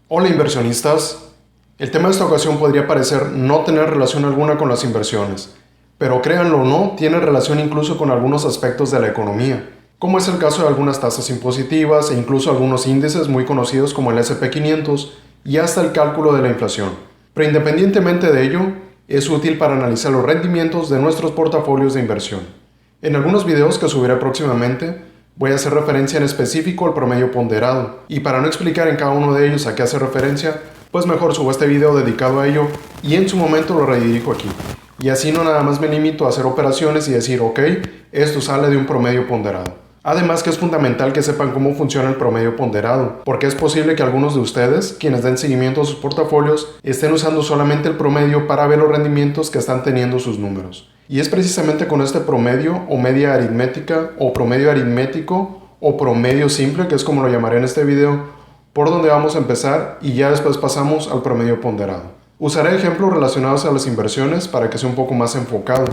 Hola inversionistas, el tema de esta ocasión podría parecer no tener relación alguna con las inversiones, pero créanlo o no, tiene relación incluso con algunos aspectos de la economía, como es el caso de algunas tasas impositivas e incluso algunos índices muy conocidos como el SP 500 y hasta el cálculo de la inflación. Pero independientemente de ello, es útil para analizar los rendimientos de nuestros portafolios de inversión. En algunos videos que subiré próximamente, voy a hacer referencia en específico al promedio ponderado, y para no explicar en cada uno de ellos a qué hace referencia, pues mejor subo este video dedicado a ello y en su momento lo redirijo aquí. Y así no nada más me limito a hacer operaciones y decir, ok, esto sale de un promedio ponderado. Además que es fundamental que sepan cómo funciona el promedio ponderado, porque es posible que algunos de ustedes, quienes den seguimiento a sus portafolios, estén usando solamente el promedio para ver los rendimientos que están teniendo sus números. Y es precisamente con este promedio o media aritmética o promedio aritmético o promedio simple, que es como lo llamaré en este video, por donde vamos a empezar y ya después pasamos al promedio ponderado. Usaré ejemplos relacionados a las inversiones para que sea un poco más enfocado.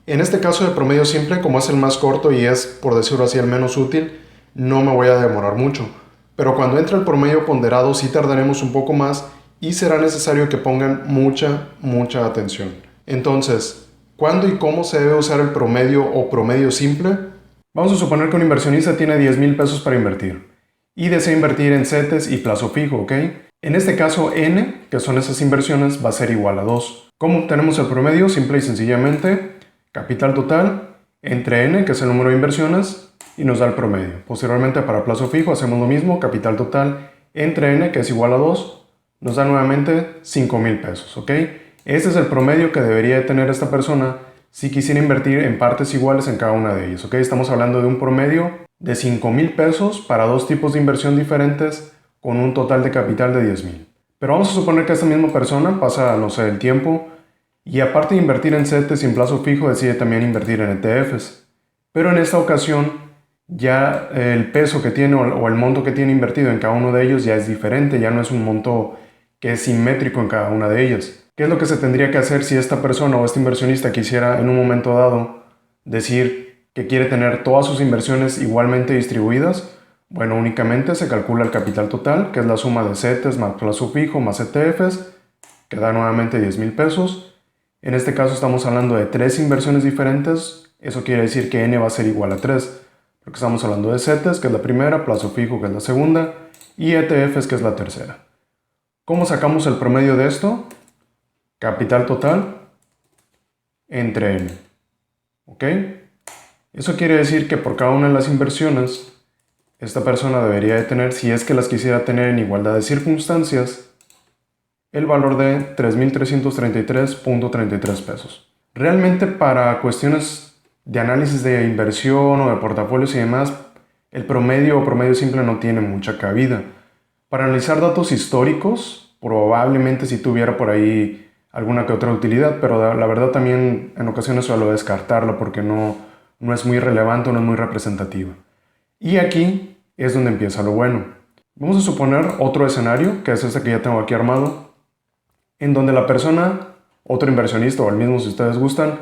En este caso de promedio simple, como es el más corto y es, por decirlo así, el menos útil, no me voy a demorar mucho. Pero cuando entre el promedio ponderado sí tardaremos un poco más y será necesario que pongan mucha atención. Entonces, ¿cuándo y cómo se debe usar el promedio o promedio simple? Vamos a suponer que un inversionista tiene 10,000 pesos para invertir y desea invertir en CETES y plazo fijo, ¿ok? En este caso, N, que son esas inversiones, va a ser igual a 2. ¿Cómo obtenemos el promedio? Simple y sencillamente, capital total entre N, que es el número de inversiones, y nos da el promedio. Posteriormente, para plazo fijo, hacemos lo mismo, capital total entre N, que es igual a 2, nos da nuevamente 5,000 pesos, ¿ok? Este es el promedio que debería de tener esta persona si quisiera invertir en partes iguales en cada una de ellas, ¿ok? Estamos hablando de un promedio de 5,000 pesos para dos tipos de inversión diferentes con un total de capital de 10,000. Pero vamos a suponer que esta misma persona pasa, no sé, el tiempo y aparte de invertir en CETES y en plazo fijo decide también invertir en ETFs. Pero en esta ocasión ya el peso que tiene o el monto que tiene invertido en cada uno de ellos ya es diferente, ya no es un monto que es simétrico en cada una de ellas. ¿Qué es lo que se tendría que hacer si esta persona o este inversionista quisiera en un momento dado decir que quiere tener todas sus inversiones igualmente distribuidas? Bueno, únicamente se calcula el capital total, que es la suma de CETES más plazo fijo más ETFs, que da nuevamente 10,000 pesos. En este caso estamos hablando de 3 inversiones diferentes, eso quiere decir que N va a ser igual a 3, porque estamos hablando de CETES, que es la primera, plazo fijo, que es la segunda, y ETFs, que es la tercera. ¿Cómo sacamos el promedio de esto? Capital total entre N. ¿Ok? Eso quiere decir que por cada una de las inversiones, esta persona debería de tener, si es que las quisiera tener en igualdad de circunstancias, el valor de 3,333.33 pesos. Realmente para cuestiones de análisis de inversión o de portafolios y demás, el promedio o promedio simple no tiene mucha cabida. Para analizar datos históricos, probablemente si tuviera por ahí alguna que otra utilidad, pero la verdad también en ocasiones suelo descartarlo porque no es muy relevante, no es muy representativa. Y aquí es donde empieza lo bueno. Vamos a suponer otro escenario, que es este que ya tengo aquí armado, en donde la persona, otro inversionista o el mismo si ustedes gustan,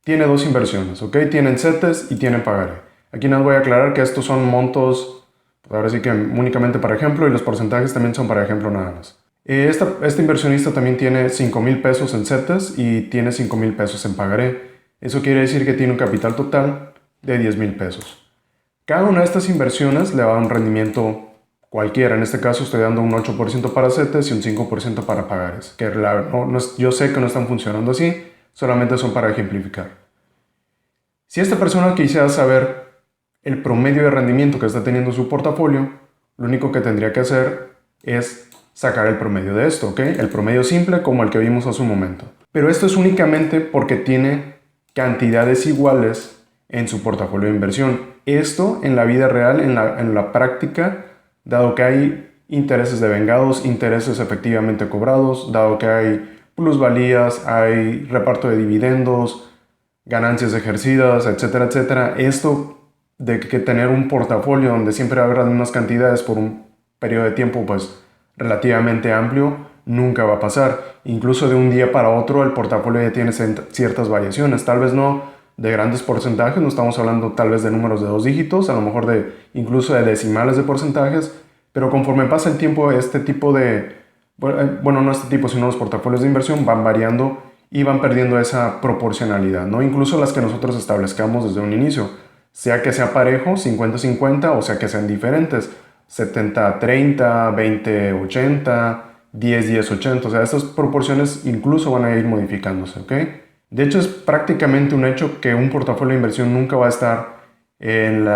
tiene dos inversiones, ¿ok? Tienen CETES y tienen pagaré. Aquí les voy a aclarar que estos son montos, pues ahora sí que únicamente para ejemplo, y los porcentajes también son para ejemplo nada más. Este inversionista también tiene 5,000 pesos en CETES y tiene 5,000 pesos en pagaré. Eso quiere decir que tiene un capital total de 10,000 pesos. Cada una de estas inversiones le va a dar un rendimiento cualquiera. En este caso estoy dando un 8% para CETES y un 5% para pagares. Que yo sé que no están funcionando así, solamente son para ejemplificar. Si esta persona quisiera saber el promedio de rendimiento que está teniendo su portafolio, lo único que tendría que hacer es sacar el promedio de esto, ¿ok? El promedio simple como el que vimos hace un momento. Pero esto es únicamente porque tiene cantidades iguales en su portafolio de inversión. Esto en la vida real, en la práctica, dado que hay intereses devengados, intereses efectivamente cobrados, dado que hay plusvalías, hay reparto de dividendos, ganancias ejercidas, etcétera, etcétera. Esto de que tener un portafolio donde siempre va a haber las mismas cantidades por un periodo de tiempo pues relativamente amplio, nunca va a pasar. Incluso de un día para otro el portafolio ya tiene ciertas variaciones, tal vez no de grandes porcentajes, no estamos hablando tal vez de números de 2 dígitos, a lo mejor incluso de decimales de porcentajes, pero conforme pasa el tiempo este tipo de Bueno, no este tipo, sino los portafolios de inversión van variando y van perdiendo esa proporcionalidad, ¿no? Incluso las que nosotros establezcamos desde un inicio, sea que sea parejo, 50-50, o sea que sean diferentes, 70-30, 20-80, 10-10-80, o sea, estas proporciones incluso van a ir modificándose, ¿ok? De hecho, es prácticamente un hecho que un portafolio de inversión nunca va a estar en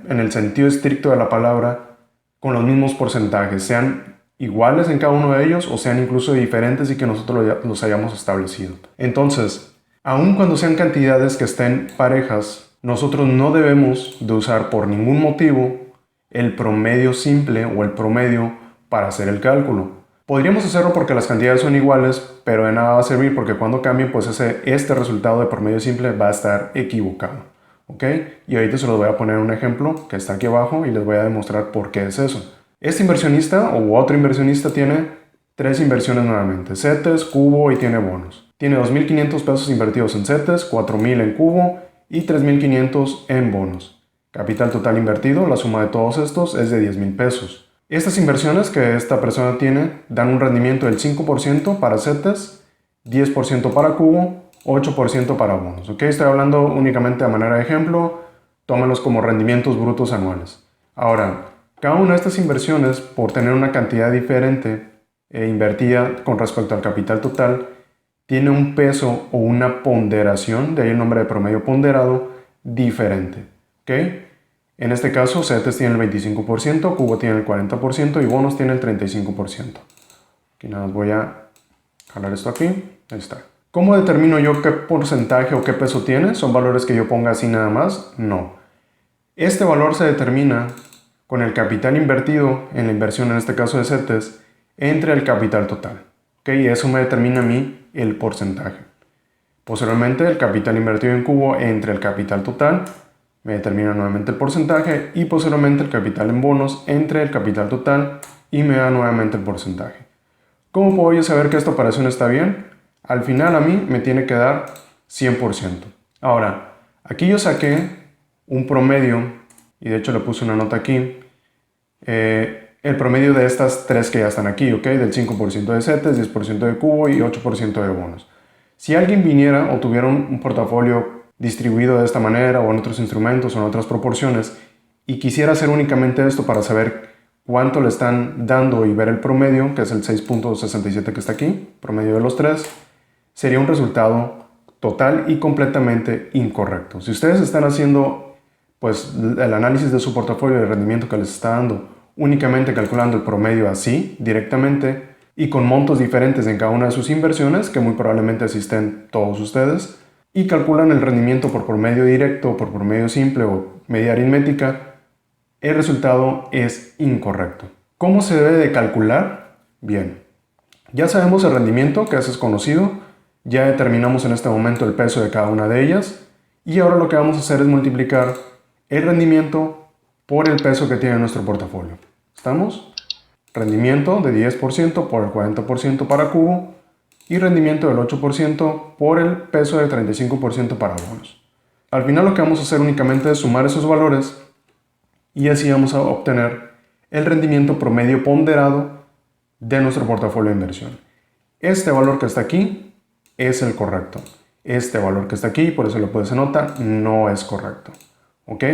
el sentido estricto de la palabra con los mismos porcentajes, sean iguales en cada uno de ellos o sean incluso diferentes y que nosotros los hayamos establecido. Entonces, aun cuando sean cantidades que estén parejas, nosotros no debemos de usar por ningún motivo el promedio simple o el promedio para hacer el cálculo. Podríamos hacerlo porque las cantidades son iguales, pero de nada va a servir porque cuando cambien, pues este resultado de promedio simple va a estar equivocado. ¿Ok? Y ahorita se los voy a poner un ejemplo que está aquí abajo y les voy a demostrar por qué es eso. Este inversionista o otro inversionista tiene 3 inversiones nuevamente, CETES, Cubo y tiene bonos. Tiene 2.500 pesos invertidos en CETES, 4.000 en Cubo y 3.500 en bonos. Capital total invertido, la suma de todos estos es de 10.000 pesos. Estas inversiones que esta persona tiene dan un rendimiento del 5% para CETES, 10% para Cubo, 8% para bonos. ¿Ok? Estoy hablando únicamente a manera de ejemplo, tómenlos como rendimientos brutos anuales. Ahora, cada una de estas inversiones, por tener una cantidad diferente invertida con respecto al capital total, tiene un peso o una ponderación, de ahí el nombre de promedio ponderado, diferente. ¿Ok? En este caso, CETES tiene el 25%, Cubo tiene el 40% y bonos tiene el 35%. Aquí nada más voy a jalar esto aquí, ahí está. ¿Cómo determino yo qué porcentaje o qué peso tiene? ¿Son valores que yo ponga así nada más? No. Este valor se determina con el capital invertido en la inversión, en este caso de CETES, entre el capital total. ¿Ok? Y eso me determina a mí el porcentaje. Posteriormente, el capital invertido en Cubo entre el capital total me determina nuevamente el porcentaje y posteriormente el capital en bonos entre el capital total y me da nuevamente el porcentaje. ¿Cómo puedo yo saber que esta operación está bien? Al final a mí me tiene que dar 100%. Ahora, aquí yo saqué un promedio y de hecho le puse una nota aquí. El promedio de estas 3 que ya están aquí, ¿ok? Del 5% de CETES, 10% de Cubo y 8% de bonos. Si alguien viniera o tuviera un portafolio distribuido de esta manera o en otros instrumentos o en otras proporciones y quisiera hacer únicamente esto para saber cuánto le están dando y ver el promedio, que es el 6.67 que está aquí, promedio de los 3, sería un resultado total y completamente incorrecto. Si ustedes están haciendo pues, el análisis de su portafolio de rendimiento que les está dando únicamente calculando el promedio así, directamente, y con montos diferentes en cada una de sus inversiones, que muy probablemente asisten todos ustedes, y calculan el rendimiento por promedio directo, por promedio simple o media aritmética, el resultado es incorrecto. ¿Cómo se debe de calcular? Bien, ya sabemos el rendimiento, que es conocido, ya determinamos en este momento el peso de cada una de ellas, y ahora lo que vamos a hacer es multiplicar el rendimiento por el peso que tiene nuestro portafolio. ¿Estamos? Rendimiento de 10% por el 40% para Cubo y rendimiento del 8% por el peso del 35% para bonos. Al final lo que vamos a hacer únicamente es sumar esos valores y así vamos a obtener el rendimiento promedio ponderado de nuestro portafolio de inversión. Este valor que está aquí es el correcto. Este valor que está aquí, por eso lo puedes anotar, no es correcto. ¿Ok?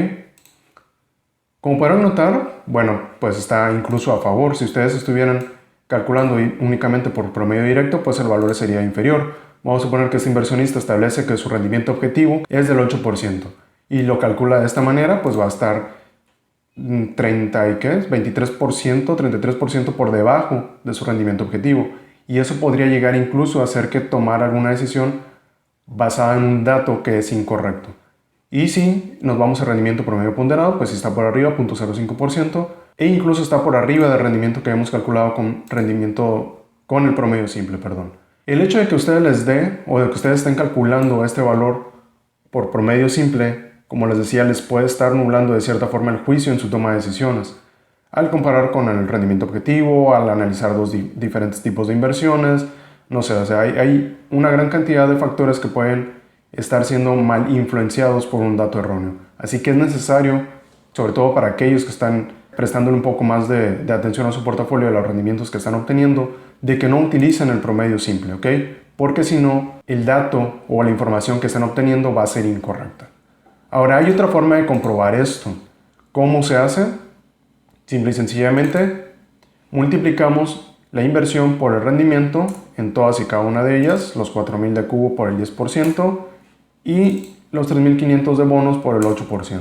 Como podrán notar, bueno, pues está incluso a favor. Si ustedes estuvieran calculando únicamente por promedio directo, pues el valor sería inferior. Vamos a suponer que este inversionista establece que su rendimiento objetivo es del 8% y lo calcula de esta manera, pues va a estar 33% por debajo de su rendimiento objetivo. Y eso podría llegar incluso a hacer que tomara alguna decisión basada en un dato que es incorrecto. Y si nos vamos al rendimiento promedio ponderado, pues está por arriba, 0.05%, e incluso está por arriba del rendimiento que hemos calculado con el promedio simple, perdón. El hecho de que ustedes les dé o de que ustedes estén calculando este valor por promedio simple, como les decía, les puede estar nublando de cierta forma el juicio en su toma de decisiones. Al comparar con el rendimiento objetivo, al analizar diferentes tipos de inversiones, no sé, o sea, hay una gran cantidad de factores que pueden estar siendo mal influenciados por un dato erróneo. Así que es necesario, sobre todo para aquellos que están prestándole un poco más de atención a su portafolio, a los rendimientos que están obteniendo, de que no utilicen el promedio simple, ¿ok? Porque si no, el dato o la información que están obteniendo va a ser incorrecta. Ahora, hay otra forma de comprobar esto. ¿Cómo se hace? Simple y sencillamente, multiplicamos la inversión por el rendimiento en todas y cada una de ellas, los 4.000 de cubo por el 10% y los 3.500 de bonos por el 8%.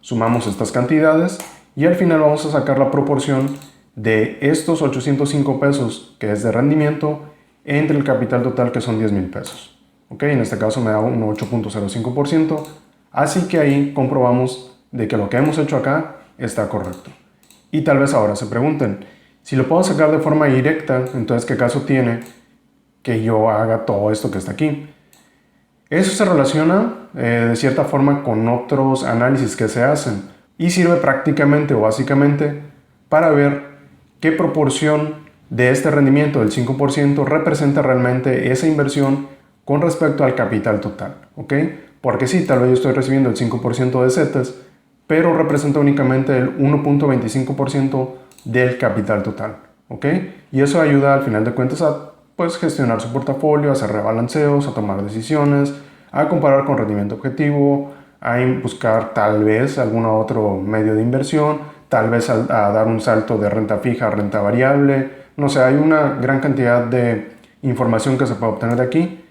Sumamos estas cantidades y al final vamos a sacar la proporción de estos 805 pesos, que es de rendimiento, entre el capital total, que son 10.000 pesos. ¿Ok? En este caso me da un 8.05%, así que ahí comprobamos de que lo que hemos hecho acá está correcto. Y tal vez ahora se pregunten, si lo puedo sacar de forma directa, entonces ¿qué caso tiene que yo haga todo esto que está aquí? Eso se relaciona de cierta forma con otros análisis que se hacen y sirve prácticamente o básicamente para ver qué proporción de este rendimiento del 5% representa realmente esa inversión con respecto al capital total, ¿ok? Porque sí, tal vez yo estoy recibiendo el 5% de CETES, pero representa únicamente el 1.25% del capital total, ¿ok? Y eso ayuda al final de cuentas a pues, gestionar su portafolio, a hacer rebalanceos, a tomar decisiones, a comparar con rendimiento objetivo, a buscar tal vez algún otro medio de inversión, tal vez a dar un salto de renta fija a renta variable. No sé, hay una gran cantidad de información que se puede obtener de aquí.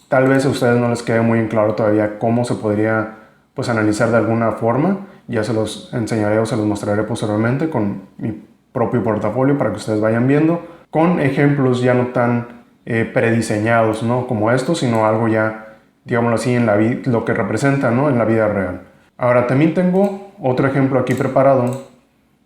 Tal vez a ustedes no les quede muy en claro todavía cómo se podría pues, analizar de alguna forma. Ya se los enseñaré o se los mostraré posteriormente con mi propio portafolio para que ustedes vayan viendo, con ejemplos ya no tan prediseñados, ¿no? Como estos, sino algo ya, digámoslo así, en lo que representa, ¿no? En la vida real. Ahora también tengo otro ejemplo aquí preparado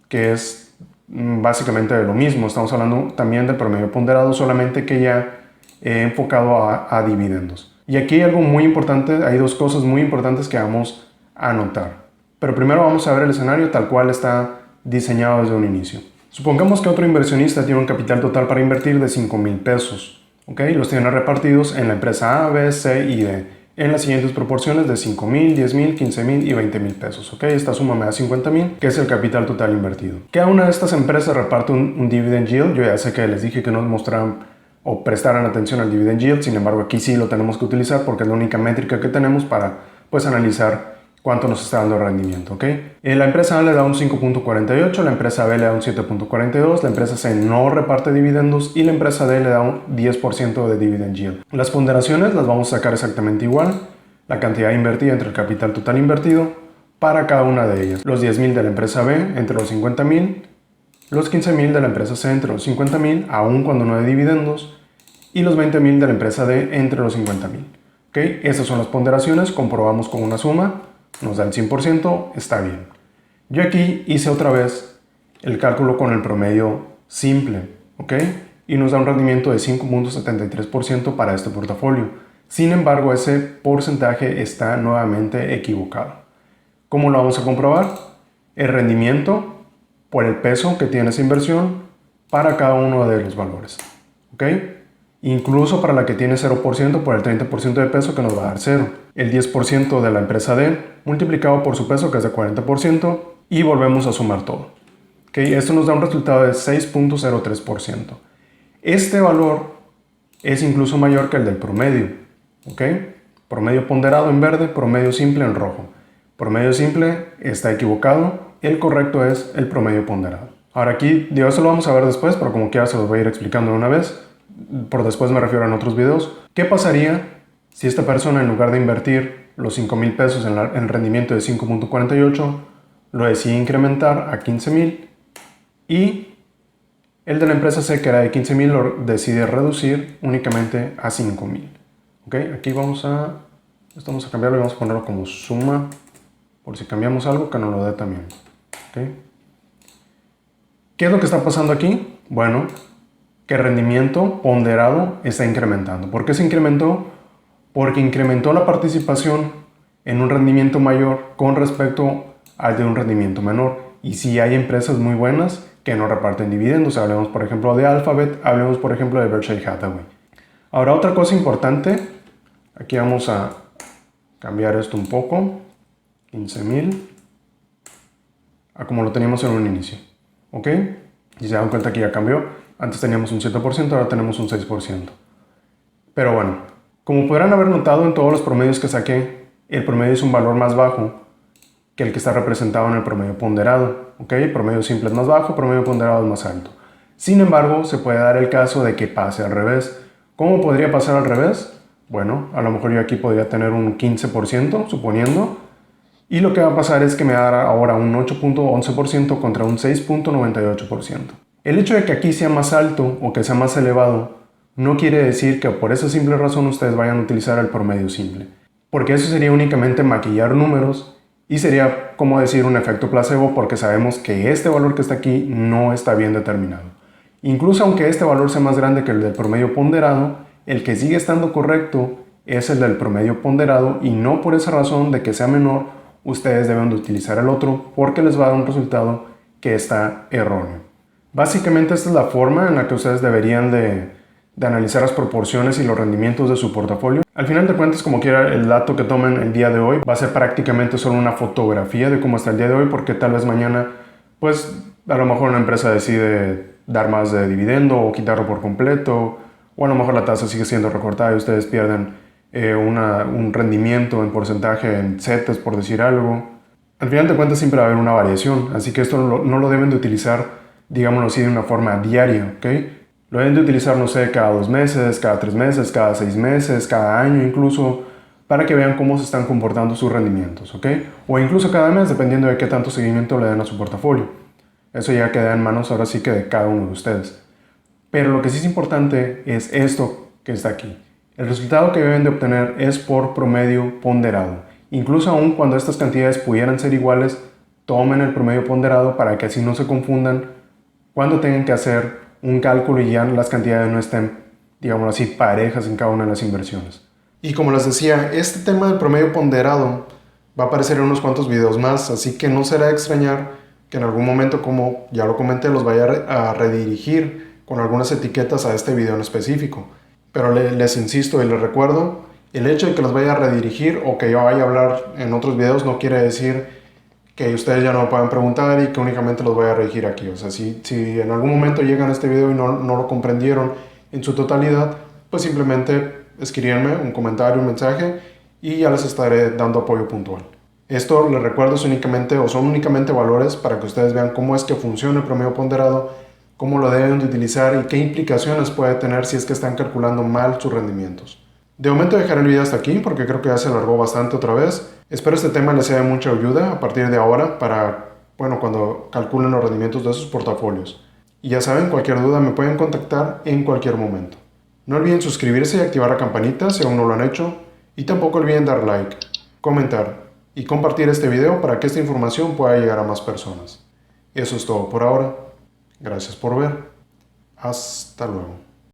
que es básicamente de lo mismo. Estamos hablando también del promedio ponderado, solamente que ya enfocado a dividendos. Y aquí hay algo muy importante, hay dos cosas muy importantes que vamos a notar. Pero primero vamos a ver el escenario tal cual está diseñado desde un inicio. Supongamos que otro inversionista tiene un capital total para invertir de 5.000 pesos. ¿Ok? Los tiene repartidos en la empresa A, B, C y D en las siguientes proporciones de 5.000, 10.000, 15.000 y 20.000 pesos. ¿Ok? Esta suma me da 50.000, que es el capital total invertido. Cada una de estas empresas reparte un dividend yield. Yo ya sé que les dije que no mostraran o prestaran atención al dividend yield, sin embargo aquí sí lo tenemos que utilizar porque es la única métrica que tenemos para pues analizar cuánto nos está dando el rendimiento, ¿ok? La empresa A le da un 5.48, la empresa B le da un 7.42, la empresa C no reparte dividendos y la empresa D le da un 10% de dividend yield. Las ponderaciones las vamos a sacar exactamente igual, la cantidad invertida entre el capital total invertido para cada una de ellas. Los 10.000 de la empresa B entre los 50.000, los 15.000 de la empresa C entre los 50.000, aun cuando no hay dividendos, y los 20.000 de la empresa D entre los 50.000. ¿Ok? Estas son las ponderaciones, comprobamos con una suma, nos da el 100%, está bien. Yo aquí hice otra vez el cálculo con el promedio simple, ¿ok? Y nos da un rendimiento de 5.73% para este portafolio. Sin embargo, ese porcentaje está nuevamente equivocado. ¿Cómo lo vamos a comprobar? El rendimiento por el peso que tiene esa inversión para cada uno de los valores, ¿ok? Incluso para la que tiene 0% por el 30% de peso que nos va a dar 0. El 10% de la empresa D multiplicado por su peso que es de 40% y volvemos a sumar todo. ¿Okay? Esto nos da un resultado de 6.03%. Este valor es incluso mayor que el del promedio. ¿Okay? Promedio ponderado en verde, promedio simple en rojo. Promedio simple está equivocado, el correcto es el promedio ponderado. Ahora aquí, digo, eso lo vamos a ver después, pero como quiera se los voy a ir explicando de una vez. Por después me refiero en otros videos. ¿Qué pasaría si esta persona en lugar de invertir los 5.000 pesos en rendimiento de 5.48 lo decide incrementar a 15.000 y el de la empresa C que era de 15.000 lo decide reducir únicamente a 5.000? ¿Okay? Aquí vamos a cambiarlo y vamos a ponerlo como suma por si cambiamos algo que nos lo dé también. ¿Okay? ¿Qué es lo que está pasando aquí? Bueno, que el rendimiento ponderado está incrementando. ¿Por qué se incrementó? Porque incrementó la participación en un rendimiento mayor con respecto al de un rendimiento menor. Y si hay empresas muy buenas que no reparten dividendos, hablemos por ejemplo de Alphabet, hablemos por ejemplo de Berkshire Hathaway. Ahora otra cosa importante, aquí vamos a cambiar esto un poco, 15.000, a como lo teníamos en un inicio. ¿ok? Y se dan cuenta que ya cambió. Antes teníamos un 7%, ahora tenemos un 6%. Pero bueno, como podrán haber notado en todos los promedios que saqué, el promedio es un valor más bajo que el que está representado en el promedio ponderado, ¿ok? El promedio simple es más bajo, promedio ponderado es más alto. Sin embargo, se puede dar el caso de que pase al revés. ¿Cómo podría pasar al revés? Bueno, a lo mejor yo aquí podría tener un 15%, suponiendo, y lo que va a pasar es que me dará ahora un 8.11% contra un 6.98%. El hecho de que aquí sea más alto o que sea más elevado no quiere decir que por esa simple razón ustedes vayan a utilizar el promedio simple, porque eso sería únicamente maquillar números y sería como decir un efecto placebo, porque sabemos que este valor que está aquí no está bien determinado. Incluso aunque este valor sea más grande que el del promedio ponderado, el que sigue estando correcto es el del promedio ponderado, y no por esa razón de que sea menor ustedes deben de utilizar el otro, porque les va a dar un resultado que está erróneo. Básicamente esta es la forma en la que ustedes deberían de analizar las proporciones y los rendimientos de su portafolio. Al final de cuentas, como quiera, el dato que tomen el día de hoy va a ser prácticamente solo una fotografía de cómo está el día de hoy, porque tal vez mañana, pues a lo mejor una empresa decide dar más de dividendo o quitarlo por completo, o a lo mejor la tasa sigue siendo recortada y ustedes pierden un rendimiento en porcentaje en CETES, por decir algo. Al final de cuentas siempre va a haber una variación, así que esto no lo deben de utilizar, digámoslo así, de una forma diaria, ¿ok? Lo deben de utilizar, no sé, cada 2 meses, cada 3 meses, cada 6 meses, cada año incluso, para que vean cómo se están comportando sus rendimientos, ¿ok? O incluso cada mes, dependiendo de qué tanto seguimiento le den a su portafolio. Eso ya queda en manos ahora sí que de cada uno de ustedes. Pero lo que sí es importante es esto que está aquí. El resultado que deben de obtener es por promedio ponderado. Incluso aún cuando estas cantidades pudieran ser iguales, tomen el promedio ponderado para que así no se confundan cuando tengan que hacer un cálculo y ya las cantidades no estén, digámoslo así, parejas en cada una de las inversiones. Y como les decía, este tema del promedio ponderado va a aparecer en unos cuantos videos más, así que no será de extrañar que en algún momento, como ya lo comenté, los vaya a redirigir con algunas etiquetas a este video en específico. Pero les insisto y les recuerdo, el hecho de que los vaya a redirigir o que yo vaya a hablar en otros videos no quiere decir que ustedes ya no me puedan preguntar y que únicamente los voy a redirigir aquí. O sea, si en algún momento llegan a este video y no lo comprendieron en su totalidad, pues simplemente escribirme un comentario, un mensaje, y ya les estaré dando apoyo puntual. Esto, les recuerdo, son únicamente valores para que ustedes vean cómo es que funciona el promedio ponderado, cómo lo deben de utilizar y qué implicaciones puede tener si es que están calculando mal sus rendimientos. De momento dejaré el video hasta aquí porque creo que ya se alargó bastante otra vez. Espero este tema les sea de mucha ayuda a partir de ahora para, cuando calculen los rendimientos de sus portafolios. Y ya saben, cualquier duda me pueden contactar en cualquier momento. No olviden suscribirse y activar la campanita si aún no lo han hecho. Y tampoco olviden dar like, comentar y compartir este video para que esta información pueda llegar a más personas. Eso es todo por ahora. Gracias por ver. Hasta luego.